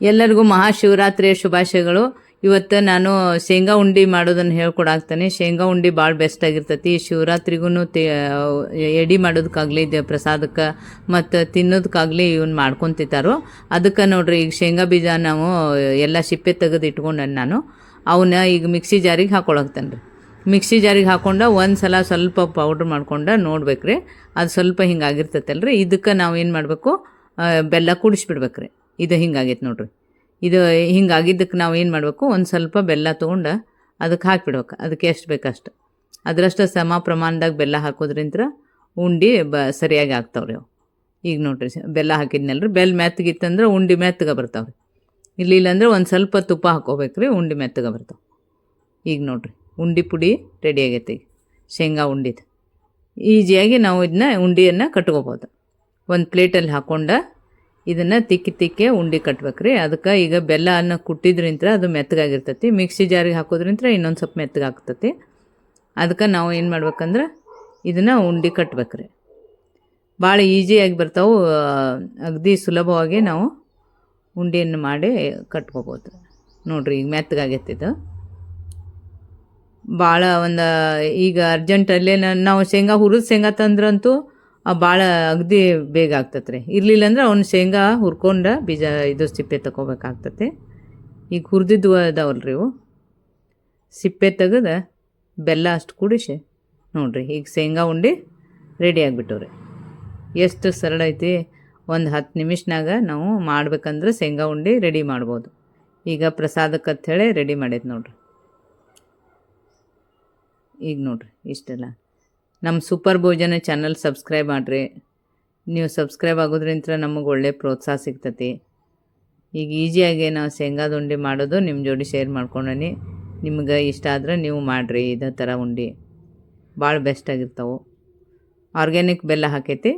ಎಲ್ಲರಿಗೂ ಮಹಾಶಿವರಾತ್ರಿಯ ಶುಭಾಶಯಗಳು. ಇವತ್ತು ನಾನು ಶೇಂಗಾ ಉಂಡೆ ಮಾಡೋದನ್ನು ಹೇಳ್ಕೊಡಾಕ್ತಾನೆ. ಶೇಂಗಾ ಉಂಡೆ ಭಾಳ ಬೆಸ್ಟ್ ಆಗಿರ್ತೈತಿ. ಶಿವರಾತ್ರಿಗೂ ಎಡೆ ಮಾಡೋದಕ್ಕಾಗಲಿ ಪ್ರಸಾದಕ್ಕೆ ಮತ್ತು ತಿನ್ನೋದಕ್ಕಾಗಲಿ ಇವನ್ನ ಮಾಡ್ಕೊತಿದ್ದಾರೋ. ಅದಕ್ಕೆ ನೋಡ್ರಿ, ಈಗ ಶೇಂಗಾ ಬೀಜ ನಾವು ಎಲ್ಲ ಸಿಪ್ಪೆ ತೆಗೆದು ಇಟ್ಕೊಂಡು ನಾನು ಅವನ್ನ ಈಗ ಮಿಕ್ಸಿ ಜಾರಿಗೆ ಹಾಕೊಳಕ್ತಾನೆ ರೀ. ಮಿಕ್ಸಿ ಜಾರಿಗೆ ಹಾಕ್ಕೊಂಡು ಒಂದು ಸಲ ಸ್ವಲ್ಪ ಪೌಡ್ರ್ ಮಾಡ್ಕೊಂಡು ನೋಡ್ಬೇಕ್ರಿ. ಅದು ಸ್ವಲ್ಪ ಹಿಂಗಾಗಿರ್ತೈತಲ್ರಿ. ಇದಕ್ಕೆ ನಾವು ಏನು ಮಾಡಬೇಕು, ಬೆಲ್ಲ ಕುಡಿಸ್ಬಿಡ್ಬೇಕು ರೀ. ಇದು ಹಿಂಗಾಗೈತೆ ನೋಡ್ರಿ. ಇದು ಹಿಂಗಾಗಿದ್ದಕ್ಕೆ ನಾವು ಏನು ಮಾಡಬೇಕು, ಒಂದು ಸ್ವಲ್ಪ ಬೆಲ್ಲ ತೊಗೊಂಡು ಅದಕ್ಕೆ ಹಾಕಿಬಿಡ್ಬೇಕು. ಅದಕ್ಕೆ ಎಷ್ಟು ಬೇಕಷ್ಟು, ಅದರಷ್ಟು ಸಮ ಪ್ರಮಾಣದಾಗ ಬೆಲ್ಲ ಹಾಕೋದ್ರಿಂದ ಉಂಡೆ ಸರಿಯಾಗಿ ಆಗ್ತಾವ್ರಿ ಅವು. ಈಗ ನೋಡ್ರಿ, ಬೆಲ್ಲ ಹಾಕಿದ್ನಲ್ರಿ, ಬೆಲ್ಲ ಮೆತ್ತಗಿತ್ತಂದ್ರೆ ಉಂಡೆ ಮೆತ್ತಗೆ ಬರ್ತಾವ್ರಿ. ಇಲ್ಲಿಲ್ಲಂದ್ರೆ ಒಂದು ಸ್ವಲ್ಪ ತುಪ್ಪ ಹಾಕೋಬೇಕು ರೀ, ಉಂಡೆ ಮೆತ್ತಗೆ ಬರ್ತಾವೆ. ಈಗ ನೋಡ್ರಿ, ಉಂಡೆ ಪುಡಿ ರೆಡಿ ಆಗೈತೆ. ಈಗ ಶೇಂಗಾ ಉಂಡಿದು ಈಸಿಯಾಗಿ ನಾವು ಇದನ್ನ ಉಂಡೆಯನ್ನು ಕಟ್ಕೋಬೋದು. ಒಂದು ಪ್ಲೇಟಲ್ಲಿ ಹಾಕ್ಕೊಂಡು ಇದನ್ನು ತಿಕ್ಕಿ ಉಂಡೆ ಕಟ್ಬೇಕ್ರಿ. ಅದಕ್ಕೆ ಈಗ ಬೆಲ್ಲನ ಕುಟ್ಟಿದ್ರಿಂದ ಅದು ಮೆತ್ತಗಾಗಿರ್ತೈತಿ. ಮಿಕ್ಸಿ ಜಾರಿಗೆ ಹಾಕೋದ್ರಿಂದ ಇನ್ನೊಂದು ಸ್ವಲ್ಪ ಮೆತ್ತಗಾಗ್ತೈತಿ. ಅದಕ್ಕೆ ನಾವು ಏನು ಮಾಡ್ಬೇಕಂದ್ರೆ ಇದನ್ನು ಉಂಡೆ ಕಟ್ಬೇಕ್ರಿ. ಭಾಳ ಈಸಿಯಾಗಿ ಬರ್ತಾವೆ. ಅಗದಿ ಸುಲಭವಾಗಿ ನಾವು ಉಂಡೆಯನ್ನು ಮಾಡಿ ಕಟ್ಕೋಬೋದು. ನೋಡಿರಿ, ಈಗ ಮೆತ್ತಗಾಗೈತಿದು ಭಾಳ. ಈಗ ಅರ್ಜೆಂಟಲ್ಲೇ ನಾವು ಶೇಂಗಾ ಹುರಿದು ಶೇಂಗಾ ತಂದ್ರಂತೂ ಭಾಳ ಅಗದಿ ಬೇಗ ಆಗ್ತದೆ ರೀ. ಇರಲಿಲ್ಲ ಅಂದ್ರೆ ಅವ್ನು ಶೇಂಗಾ ಹುರ್ಕೊಂಡು ಬೀಜ ಇದು ಸಿಪ್ಪೆ ತಗೋಬೇಕಾಗ್ತದೆ. ಈಗ ಹುರಿದಿದ್ದು ಅದಾವಲ್ರಿ, ಇವು ಸಿಪ್ಪೆ ತೆಗೆದು ಬೆಲ್ಲ ಅಷ್ಟು ಕುಡಿಸಿ ನೋಡಿರಿ, ಈಗ ಶೇಂಗಾ ಉಂಡೆ ರೆಡಿ ಆಗಿಬಿಟ್ಟವ್ರಿ. ಎಷ್ಟು ಸರಳ ಐತಿ. ಒಂದು 10 ನಿಮಿಷನಾಗ ನಾವು ಮಾಡ್ಬೇಕಂದ್ರೆ ಶೇಂಗಾ ಉಂಡೆ ರೆಡಿ ಮಾಡ್ಬೋದು. ಈಗ ಪ್ರಸಾದಕ್ಕೆ ಅಂಥೇಳಿ ರೆಡಿ ಮಾಡೈತೆ ನೋಡಿರಿ. ಈಗ ನೋಡಿರಿ, ಇಷ್ಟೆಲ್ಲ ನಮ್ಮ ಸೂಪರ್ ಭೋಜನ ಚಾನಲ್ ಸಬ್ಸ್ಕ್ರೈಬ್ ಮಾಡಿರಿ. ನೀವು ಸಬ್ಸ್ಕ್ರೈಬ್ ಆಗೋದ್ರಿಂದ ನಮಗೆ ಒಳ್ಳೆ ಪ್ರೋತ್ಸಾಹ ಸಿಗ್ತತಿ. ಈಗ ಈಸಿಯಾಗಿ ನಾವು ಶೇಂಗಾದ ಉಂಡೆ ಮಾಡೋದು ನಿಮ್ಮ ಜೋಡಿ ಶೇರ್ ಮಾಡ್ಕೊಂಡೀನಿ. ನಿಮ್ಗೆ ಇಷ್ಟ ಆದ್ರೆ ನೀವು ಮಾಡಿರಿ. ಇದೇ ಥರ ಉಂಡೆ ಭಾಳ ಬೆಸ್ಟ್ ಆಗಿರ್ತಾವೆ. ಆರ್ಗ್ಯಾನಿಕ್ ಬೆಲ್ಲ ಹಾಕೈತಿ.